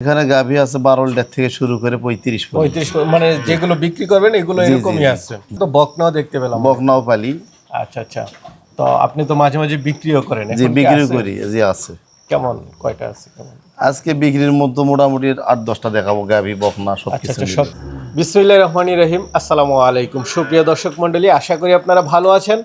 এখানে গাভী আছে 12 লিটার থেকে শুরু করে 35 মানে যেগুলো বিক্রি করবেন এগুলো এরকমই আছে। তো বকনাও দেখতে পেলাম। বকনাও পালি। আচ্ছা আচ্ছা। তো আপনি তো মাঝে মাঝে বিক্রিও করেন। জি, বিক্রি করি। জি আছে। কেমন কয়টা আছে কেমন? আজকে বিক্রির মধ্যে মোটামুটি 8-10টা দেখাবো গাভী বকনা সবকিছু সব। বিসমিল্লাহির রহমানির রহিম। আসসালামু আলাইকুম সুপ্রিয় দর্শক মণ্ডলী, আশা করি আপনারা ভালো আছেন,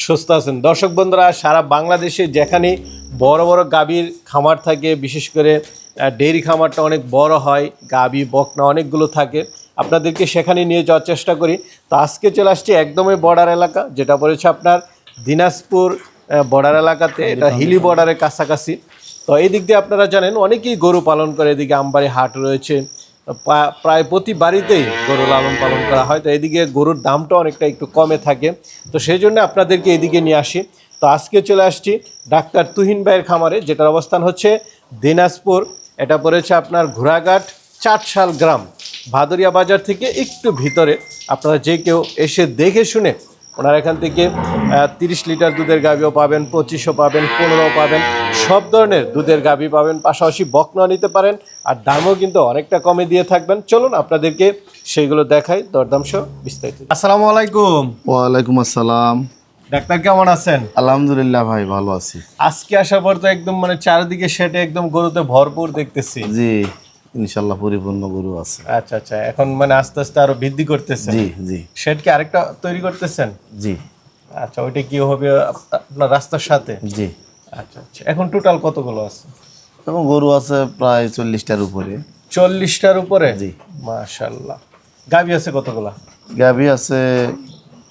সুস্থ আছেন। দর্শক বন্ধুরা, সারা বাংলাদেশে যেখানে বড় বড় গাভীর খামার থাকে, বিশেষ করে ডেইরি খামারটা অনেক বড় হয়, গাভী বকনা অনেকগুলো থাকে, আপনাদেরকে সেখানে নিয়ে যাওয়ার চেষ্টা করি। তো আজকে চলে আসছি একদমই বর্ডার এলাকা, যেটা পড়েছে আপনার দিনাজপুর বর্ডার এলাকাতে, এটা হিলি বর্ডারের কাছাকাছি। তো এই দিক দিয়ে আপনারা জানেন অনেকেই গরু পালন করে, এদিকে আমবাড়ি হাট রয়েছে, প্রায় প্রতি বাড়িতেই গরু লালন পালন করা হয়। তো এদিকে গরুর দামটা অনেকটা একটু কমে থাকে, তো সেই জন্য আপনাদেরকে এদিকে নিয়ে আসি। তো আজকে চলে আসছি ডাক্তার তুহিন ভাইয়ের খামারে, যেটার অবস্থান হচ্ছে দিনাজপুর। এটা পড়েছে আপনার ঘোড়াঘাট চাটশাল গ্রাম, ভাদরিয়া বাজার থেকে একটু ভিতরে। আপনারা যে কেউ এসে দেখে শুনে ওনার এখান থেকে 30 লিটার দুধের গাভিও পাবেন, 25ও পাবেন, 15ও পাবেন, সব ধরনের দুধের গাভি পাবেন, পাশাপাশি বকনা নিতে পারেন, আর দামও কিন্তু অনেকটা কমে দিয়ে থাকবেন। চলুন আপনাদেরকে সেইগুলো দেখাই, দরদাম সহ বিস্তারিত। আসসালামু আলাইকুম। ওয়ালাইকুম আসসালাম। ডাক্তার কেমন আছেন? আলহামদুলিল্লাহ ভাই, ভালো আছি। আজকে আসার পর তো একদম মানে চারিদিকে সেটে একদম গরুতে ভরপুর দেখতেছি। জি, ইনশাআল্লাহ পরিপূর্ণ গরু আছে। আচ্ছা আচ্ছা, এখন মানে আস্তে আস্তে আরো বৃদ্ধি করতেছেন? জি জি। শেড কি আরেকটা তৈরি করতেছেন? জি। আচ্ছা, ওইটা কি হবে আপনার রাস্তার সাথে? জি। আচ্ছা আচ্ছা, এখন টোটাল কতগুলো আছে? এবং গরু আছে প্রায় 40টার উপরে। 40টার উপরে? জি। মাশাআল্লাহ। গাভী আছে কতগুলা? গাভী আছে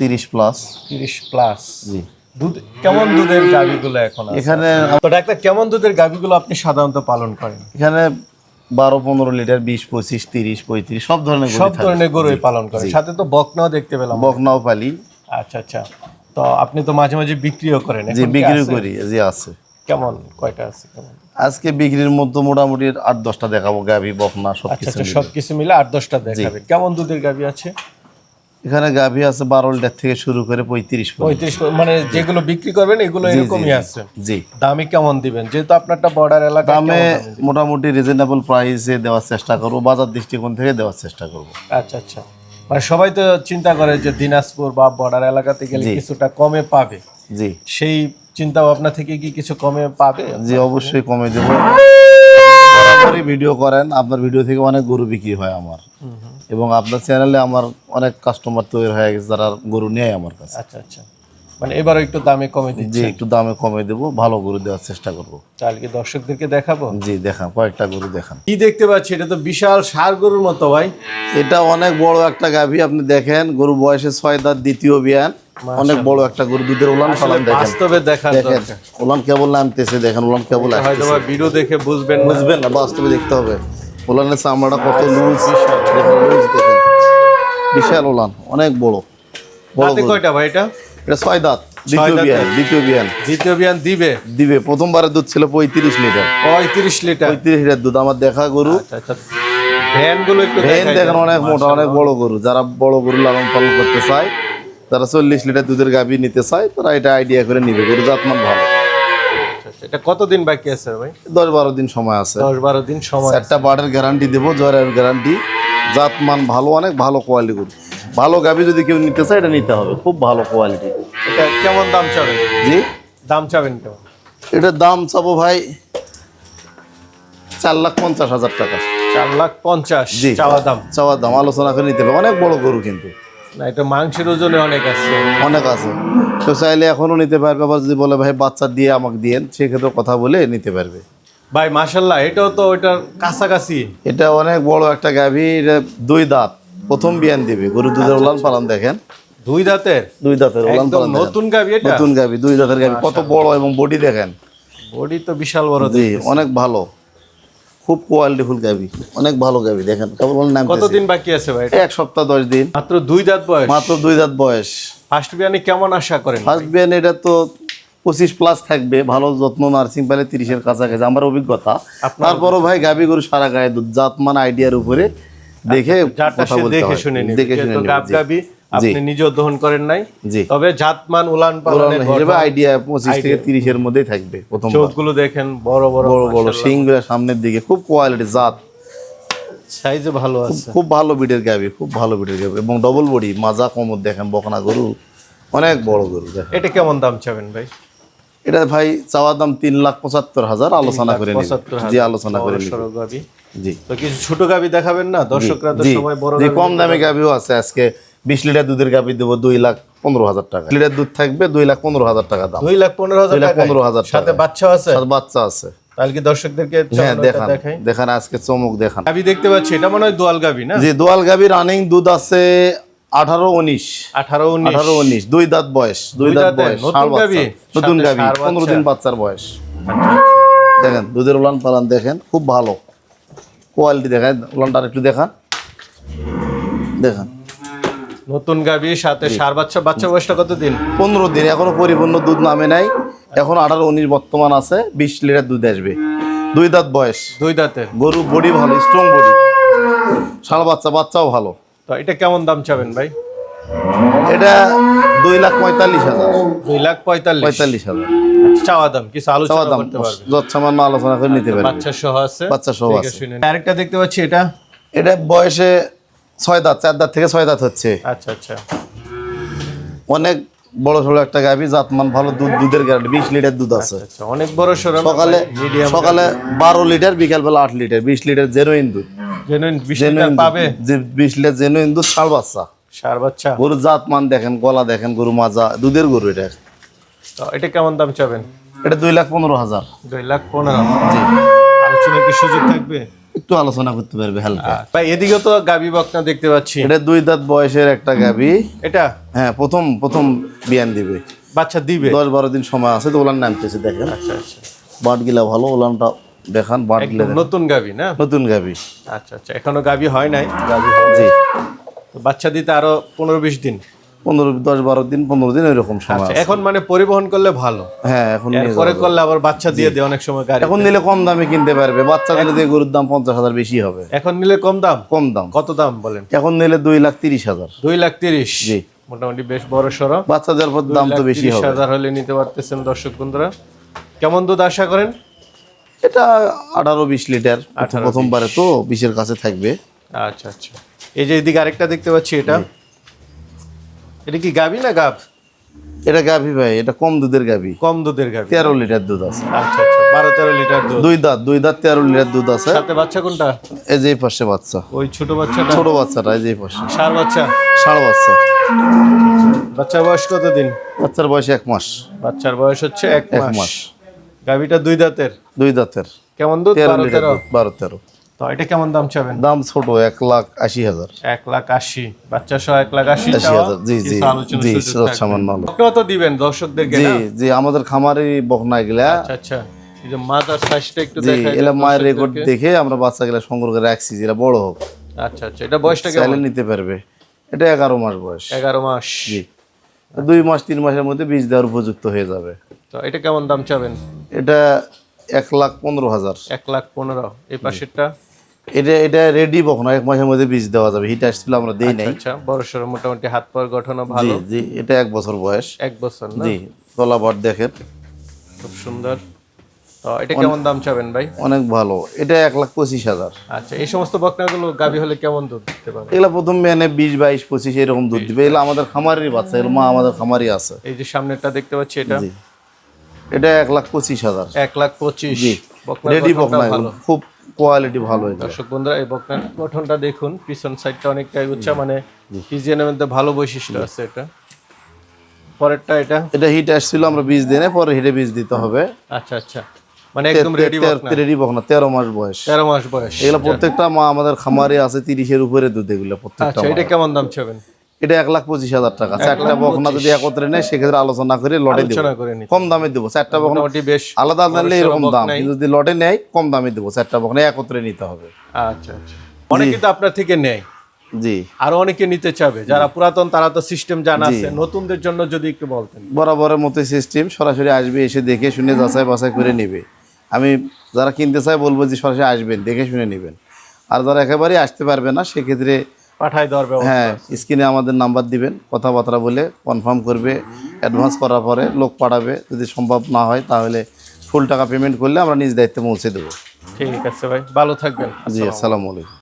30 প্লাস। 30 প্লাস। জি। দুধ কেমন দুধের গাভীগুলো এখন আছে? এখানে তো ডাক্তার, কেমন দুধের গাভীগুলো আপনি সাধারণত পালন করেন? এখানে 12-15 লিটার, 20, 25, 30, 35 সব ধরনের গরু, সব ধরনের গরুই পালন করেন, সাথে তো বকনাও দেখতে পেলাম। বকনাও পালি। আচ্ছা আচ্ছা। তো আপনি তো মাঝে মাঝে বিক্রিও করেন? জি, বিক্রি করি। জি আছে। কেমন কয়টা আছে কেমন? আজকে বিক্রির মধ্যে মোটামুটি 8-10টা দেখাবো গাভী বকনা সবকিছু। আচ্ছা, সবকিছু মিলে 8-10টা দেখাবে। কেমন দুধের গাভী আছে? এখানে গাভী আছে 12 লিটার থেকে শুরু করে 35 মানে যেগুলো বিক্রি করবেন এগুলো এরকমই আছে। জি। দামে কেমন দিবেন, যেহেতু আপনারটা বর্ডার এলাকা? দামে মোটামুটি রিজনেবল প্রাইসে দেওয়ার চেষ্টা করব, বাজার দৃষ্টিকোণ থেকে দেওয়ার চেষ্টা করব। আচ্ছা আচ্ছা। মানে সবাই তো চিন্তা করে যে দিনাজপুর বা বর্ডার এলাকাতে গেলে কিছুটা কমে পাবে। জি। সেই চিন্তা ভাবনা থেকে কি কিছু কমে পাবে? জি, অবশ্যই কমে দেব। বরাবরই ভিডিও করেন, আপনার ভিডিও থেকে অনেক গরু বিক্রি হয় আমার, এবং আপনার চ্যানেলে আমার অনেক কাস্টমার তৈরি হয়ে গেছে যারা গরু নেয় আমার কাছে। আচ্ছা আচ্ছা, মানে এবারও একটু দামে কমে দিচ্ছি? জি, একটু দামে কমে দেব, ভালো গরু দেওয়ার চেষ্টা করব। তাহলে কি দর্শকদেরকে দেখাবো? জি দেখান, কয়েকটা গরু দেখান। কি দেখতে পাচ্ছি? এটা তো বিশাল ষাঁড় গরুর মতো ভাই। এটা অনেক বড় একটা গাভী, আপনি দেখেন গরু বয়সে 6 দাঁত, দ্বিতীয় বিয়ান, অনেক বড় একটা গরু। দুধের উলান পালান দেখেন, বাস্তবে দেখার দেখেন উলান কেবল নামতেছে, দেখেন উলান কেবল হয়তো আসতেছে। ভিডিও দেখে বুঝবেন না, বাস্তবে দেখতে হবে। উলানের চামড়াটা কত লুজ, দেখেন লুজ, দেখেন বিশাল উলান, অনেক বড় বড়। দাঁতে কয়টা ভাই এটা? এটা 6 দাঁত, দ্বিতীয় বিয়ান। দ্বিতীয় বিয়ান দিবে। প্রথমবারে দুধ ছিল 35 লিটার। 35 লিটার? 35 লিটার দুধ আমার দেখা গরু। আচ্ছা আচ্ছা। ভ্যানগুলো একটু দেখেন, অনেক মোটা, অনেক বড় গরু। যারা বড় গরু লালন পালন করতে চায়, যারা 40 লিটার দুধের গাভী নিতে চায়, তারা এটা আইডিয়া করে নিবে। গরু জাতমান ভালো। এটা কতদিন বাকি আছে ভাই? 10-12 দিন সময় আছে। 10-12 দিন সময়। একটা বাটের গ্যারান্টি দেবো, জ্বরের গ্যারান্টি, জাতমান ভালো, অনেক ভালো কোয়ালিটি গরু। ভালো গাভী যদি কেউ নিতে চায়, এটা নিতে হবে, খুব ভালো কোয়ালিটি। এটা কেমন দাম চাবেন? জি, দাম চাবেন কেমন? এটার দাম চাবো ভাই 4,50,000 টাকা। 4,50,000? জি, চাওয়া দাম, আলোচনা করে নিতে হবে। অনেক বড় গরু কিন্তু। না, এটা মাংসের ওজনে অনেক আছে। অনেক আছে, তো চাইলে এখনো নিতে পারবে। আবার যদি বলে ভাই বাচ্চা দিয়ে আমাকে দিয়েন, সেক্ষেত্রে কথা বলে নিতে পারবে। ভাই মাশাআল্লাহ, এটাও তো ওইটার কাছাকাছি। এটা অনেক বড় একটা গাভী, 2 দাঁত, প্রথম বিয়ান দিবে। গরু দুধের উলান পালান দেখেন, 2 দাঁতের? 2 দাঁতের উলান পালান। নতুন গাভী এটা? নতুন গাভী, 2 দাঁতের গাভী, কত বড়, এবং বডি দেখেন। বডি তো বিশাল বড়। জি, অনেক ভালো, খুব কোয়ালিটিফুল গাভী, অনেক ভালো গাভী। দেখেন কেবল নাম। কতদিন বাকি আছে ভাই? 1 সপ্তাহ 10 দিন। মাত্র 2 দাঁত বয়স? মাত্র 2 দাঁত বয়স। ফার্স্ট বিয়ানে কেমন আশা করেন? ফার্স্ট বিয়ান এটা তো 25 প্লাস থাকবে, ভালো যত্ন, নার্সিং পালে 30-এর কাছাকাছি আমার অভিজ্ঞতা। তারপরও ভাই গাভী গরু সারা গায়ে দুধ, জাতমান আইডিয়ার উপরে দেখে কথা বলতে দেখে হয়। শুনে নিন। দেখে শুনে নিন। গাভী আপনি নিজেও দহন করেন নাই? জি। তবে জাতমান উলান পালানের হিসেবে আইডিয়া 25 থেকে 30 এর মধ্যেই থাকবে। প্রথম চোখগুলো দেখেন, বড় বড় বড় বড় শিংগুলো সামনের দিকে, খুব কোয়ালিটি জাত। সাইজে ভালো আছে। খুব ভালো বিটের গাবি, খুব ভালো বিটের গাবি এবং ডবল বডি, মাজা কোমর দেখেন, বকনা গরু অনেক বড় গরু দেখেন। এটা কেমন দাম চাবেন ভাই? এটা ভাই চাওয়া দাম 3,75,000, আলোচনা করে নিবেন। জি, আলোচনা করে নিবেন। বড় গাবি। জি, তো কিছু ছোট গাবি দেখাবেন না? দর্শকরা তো জি, সবাই বড় জি, গাবি। কম দামি গাবিও আছে। আজকে 20 লিটার দুধের গাবি দেবো 2,15,000 টাকা। লিটার দুধ থাকবে 2,15,000 টাকা দাম। 2,15,000 টাকা। 2,15,000 টাকা। সাথে বাচ্চা আছে? সাথে বাচ্চা আছে। তাহলে কি দর্শকদেরকে হ্যাঁ, দেখান দেখাই? দেখান, আজকে চমক দেখান। গাবি দেখতে পাচ্ছি, এটা মনে হয় দোয়াল গাবি না? জি, দোয়াল গাবি, রানিং দুধ আছে 18-19। 18-19 দুই দাঁত বয়স, দুই দাঁত দাঁতের বয়স, নতুন ষাঁড় বাচ্চা। গাভী? নতুন সাথে গাবি, ষাঁড় 15 দিন বাচ্চার বয়স। আচ্ছা, দেখেন দুধের উলান পালান দেখেন, খুব ভালো কোয়ালিটি। দেখেন উলানটা একটু দেখান, দেখেন। নতুন গাবি সাথে ষাঁড় বাচ্চা। বাচ্চা বয়সটা কতদিন? 15 দিন, এখনো পরিপূর্ণ দুধ নামে নাই। এখন 18-19 বর্তমান আছে, 20 লিটার দুধ আসবে। দুই দাঁত বয়স, দুই দাঁতের গরু বডি ভালো, স্ট্রং বডি, ষাঁড় বাচ্চা, বাচ্চাও ভালো। তো এটা কেমন দাম চাবেন ভাই? এটা 2,45,000। 2,45,000 চাওয়া দাম, কিছু চাওয়া আলোচনা দাম করতে পারবে? যৎসামান্য আলোচনা করে নিতে পারবে। বাচ্চা সহ আছে? বাচ্চা সহ ঠিক আছে। আছে, শুনেন। আরেকটা দেখতে পাচ্ছি, এটা এটা বয়সে 6 দাঁত, 4 দাঁত থেকে 6 দাঁত হচ্ছে। আচ্ছা আচ্ছা। অনেক বড় সড়ো একটা গাভী, জাতমান ভালো, দুধের গ্যারান্টি, 20 লিটার দুধ আছে। আচ্ছা, অনেক বড় সরো। সকালে 12 লিটার, বিকাল বেলা 8 লিটার, 20 লিটার জেনুইন দুধ। জেনুইন 20 লিটার পাবে? 20 লিটার জেনুইন দুধ, ষাঁড় বাচ্চা। ষাঁড় বাচ্চা। গরুর জাতমান দেখেন, গলা দেখেন, গরু মাজা, দুধের গরু। এটা তো এটা কেমন দাম চাবেন? এটা 2,15,000। 2,15,000। জি, আলোচনা কি সুযোগ থাকবে? একটু আলোচনা করতে পারবে হালকা। ভাই এদিকে তো গাবি বকনা দেখতে পাচ্ছি। এটা 2 দাঁত বয়সের একটা গাভী। এটা হ্যাঁ, প্রথম বিয়ান দিবে। বাচ্চা দিবে? 10-12 দিন সময় আছে তো, ওলান নামতেছে দেখেন। আচ্ছা আচ্ছা। বাট গিলা ভালো, ওলানটা দেখান, বাট গিলা একদম নতুন গাবি না? নতুন গাভী। আচ্ছা আচ্ছা, এখনো গাবি হয় নাই। জি, তো বাচ্চা দিতে আরো 15-20 দিন। 10-12 দিন, 15 দিন এরকম সময় আচ্ছা, আছে। এখন মানে পরিবহন করলে ভালো। হ্যাঁ, এখন নিয়ে এরপরে যাওয়া করলে আবার বাচ্চা দিয়ে দেয় অনেক সময় গাড়ি। যাবে। এখন নিলে কম দামে কিনতে পারবে। বাচ্চা নিলে যে গরুর দাম 50,000 বেশি হবে। এখন নিলে কম দাম? কম দাম। কত দাম বলেন? এখন নিলে 2,30,000। 2,30,000। জি, মোটামুটি বেশ বড় সড়ো। বাচ্চা দেওয়ার পর দাম তো বেশি হবে। 2,30,000 হলে নিতে পারতেছেন দর্শক বন্ধুরা। কেমন দুধ আশা করেন? এটা 18-20 লিটার, প্রথমবারে তো 20-এর কাছে থাকবে। আচ্ছা আচ্ছা। এই যে এদিকে আরেকটা দেখতে পাচ্ছি, এটা এটা কি গাবি না গাব? এটা গাভী ভাই, এটা কম দুধের গাভী। কম দুধের গাবি। 13 লিটার দুধ আছে। আচ্ছা আচ্ছা, 12-13 লিটার দুধ। 2 দাঁত 13 লিটার দুধ আছে। সাথে বাচ্চা কোনটা? এই যে এই পাশে বাচ্চা, ওই ছোট বাচ্চাটা? ছোট বাচ্চাটা এই যে এই পাশে, ষাঁড় বাচ্চা। ষাঁড় বাচ্চা। বাচ্চার বয়স কতদিন? বাচ্চার বয়স 1 মাস। বাচ্চার বয়স হচ্ছে 1 1 মাস। মাস। গাবিটা 2 দাঁতের? 2 দাঁতের। কেমন দুধ? 13 লিটার 12-13। দুধ, 12-13। তো এটা কেমন দাম চাবেন? দাম ছোট, 1,80,000। 1,80,000। বাচ্চা সহ 1,80,000 80,000। জি জি জি, সামান্য। আপনারা তো দিবেন দর্শকদেরকে জি না? জি, আমাদের খামারে বকনা এগুলা। আচ্ছা আচ্ছা। এই যে মাদার সাইজটা একটু জি, দেখাই এলা দেন মায়ের রেকর্ড দর্শকদেরকে। দেখে আমরা বাচ্চাগুলা সংগ্রহ করে রাখছি, যেটা বড় হোক, আচ্ছা আচ্ছা। এটা বয়সটা চাইলে কেমন? নিতে পারবে। এটা 11 মাস বয়স। 11 মাস। জি, 2 মাস 3 মাসের মধ্যে বীজ দেওয়ার উপযুক্ত হয়ে যাবে। তো এটা কেমন দাম চাবেন? এটা 1,15,000। 1,15,000। এই পাশেরটা? এটা রেডি বকনা, 1 মাসের মধ্যে বীজ দেওয়া যাবে। হিট আসছিল, আমরা দেই নাই। আচ্ছা, বড় সড়ো, মোটামুটি হাত পায়ের গঠনও জি ভালো। জি, এটা 1 বছর বয়স। 1 বছর না? জি, তলা বাট দেখেন, খুব সুন্দর। তো এটা কেমন দাম চাবেন ভাই? অনেক ভালো। এটা 1,25,000। আচ্ছা, এই সমস্ত বকনাগুলো গাবি হলে কেমন দুধ দিতে পারে? এগুলা প্রথম মেনে 20-22-25 এরকম দুধ দিবে। এগুলো আমাদের খামারেরই বাচ্চা, এগুলো মা আমাদের খামারই আছে। এই যে সামনেরটা দেখতে পাচ্ছি, এটা? জি, এটা 1,25,000। 1,25,000। জি, বকনার রেডি গঠনটা বকনা, ভালো। খুব কোয়ালিটি ভালো। এটা দর্শক বন্ধুরা, এই বকনার গঠনটা দেখুন, পিছন সাইডটা অনেকটাই উচ্চা, মানে ফিজিয়ানের মধ্যে ভালো বৈশিষ্ট্য আছে। এটা পরেরটা? এটা হিট আসছিল, আমরা বীজ দিই না, পরে হিটে বীজ দিতে হবে। আচ্ছা আচ্ছা, মানে একদম রেডি বকনা। রেডি বকনা, 13 মাস বয়স। 13 মাস বয়স। এগুলো প্রত্যেকটা মা আমাদের খামারে আছে, 30-এর উপরে দুধ এগুলো প্রত্যেকটা। আচ্ছা, এটা কেমন দাম চাবেন? এটা 1,25,000 টাকা। 4টা বকনা যদি একত্রে নেয়, সেক্ষেত্রে আলোচনা করে লটে দেবো, আলোচনা করে নিতে কম দামে দেবো। 4টা বকনা মোটামুটি বেশ আলাদা আলাদা নিলে এরকম দাম, বকনাই। কিন্তু যদি লটে নেয় কম দামে দেবো। 4টা বকনা একত্রে নিতে হবে। আচ্ছা আচ্ছা। অনেকে তো আপনার থেকে নেয়, জি, আর অনেকে নিতে চাবে। যারা পুরাতন তারা তো সিস্টেম জানা আছে, নতুনদের জন্য যদি একটু বলতেন। বরাবরের মতো সিস্টেম, সরাসরি আসবে, এসে দেখে শুনে যাচাই বাছাই করে নেবে। আমি যারা কিনতে চাই বলবো যে সরাসরি আসবেন, দেখে শুনে নেবেন। আর যারা একেবারেই আসতে পারবে না, সেক্ষেত্রে পাঠাই দেওয়ার ব্যবস্থা। হ্যাঁ, স্ক্রিনে আমাদের নাম্বার দিবেন, কথাবার্তা বলে কনফার্ম করবে। অ্যাডভান্স করার পরে লোক পাঠাবে। যদি সম্ভব না হয় তাহলে ফুল টাকা পেমেন্ট করলে আমরা নিজ দায়িত্বে পৌঁছে দেবো। ঠিক আছে ভাই, ভালো থাকবেন। জি, আসসালামু আলাইকুম।